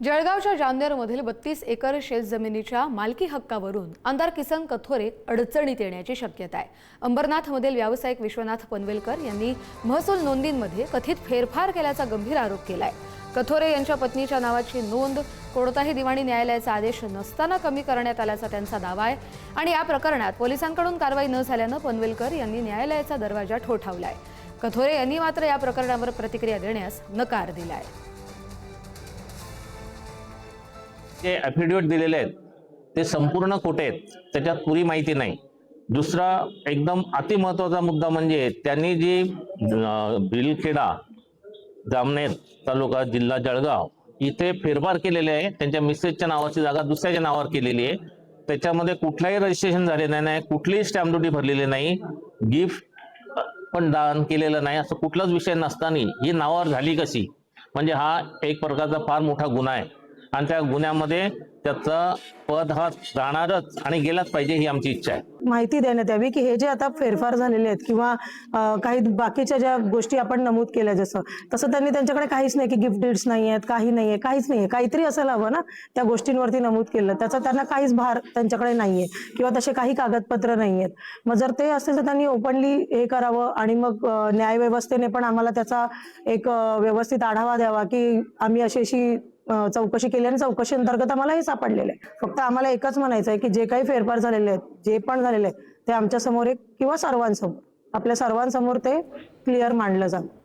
जळगावच्या जामनेरमधील 32 एकर शेतजमिनीच्या मालकी हक्कावरून आमदार किसन कथोरे अडचणीत येण्याची शक्यता आहे। अंबरनाथमधील व्यावसायिक विश्वनाथ पनवेलकर यांनी महसूल नोंदींमध्ये कथित फेरफार केल्याचा गंभीर आरोप केलाय। कथोरे यांच्या पत्नीच्या नावाची नोंद कोणताही दिवाणी न्यायालयाचा आदेश नसताना कमी करण्यात आल्याचा त्यांचा दावा आहे आणि या प्रकरणात पोलिसांकडून कारवाई न झाल्याने पनवेलकर यांनी न्यायालयाचा दरवाजा ठोठावलाय। कथोरे यांनी मात्र या प्रकरणावर प्रतिक्रिया देण्यास नकार दिलाय। जे ॲफिडेविट दिलेले आहेत ते संपूर्ण खोटे आहेत, त्याच्यात पुरी माहिती नाही। दुसरा एकदम अतिमहत्त्वाचा मुद्दा म्हणजे त्यांनी जी बिलखेडा जामनेर तालुका जिल्हा जळगाव इथे फेरफार केलेले आहे, त्यांच्या मिसेसच्या नावाची जागा दुसऱ्याच्या नावावर केलेली आहे। त्याच्यामध्ये कुठलाही रजिस्ट्रेशन झालेलं नाही, कुठलीही स्टॅम्प ड्युटी भरलेली नाही, गिफ्ट पण दान केलेलं नाही, असं कुठलाच विषय नसताना ही नावावर झाली कशी? म्हणजे हा एक प्रकारचा फार मोठा गुन्हा आहे आणि त्या गुन्ह्यामध्ये त्याचा पद हा राहणारच आणि गेलाच पाहिजे ही आमची इच्छा आहे। माहिती देण्यात यावी की हे जे आता फेरफार झालेले आहेत किंवा काही बाकीच्या ज्या गोष्टी आपण नमूद केल्या तसं त्यांनी त्यांच्याकडे काहीच नाही की गिफ्ट डीड्स नाही आहेत, काही नाहीये, काहीच नाहीये। काहीतरी असायला हवं ना त्या गोष्टींवरती नमूद केलं, त्याचा त्यांना काहीच भार त्यांच्याकडे नाहीये किंवा तसे काही कागदपत्र नाहीयेत। मग जर ते असेल तर त्यांनी ओपनली हे करावं आणि मग न्यायव्यवस्थेने पण आम्हाला त्याचा एक व्यवस्थित आढावा द्यावा की आम्ही अशी चौकशी केली आणि चौकशी अंतर्गत आम्हाला हे सापडलेलं आहे। फक्त आम्हाला एकच म्हणायचं आहे की जे काही फेरफार झालेले आहेत, जे पण झालेले आहे ते आमच्या समोर किंवा सर्वांसमोर, आपल्या सर्वांसमोर ते क्लिअर मांडलं जातं।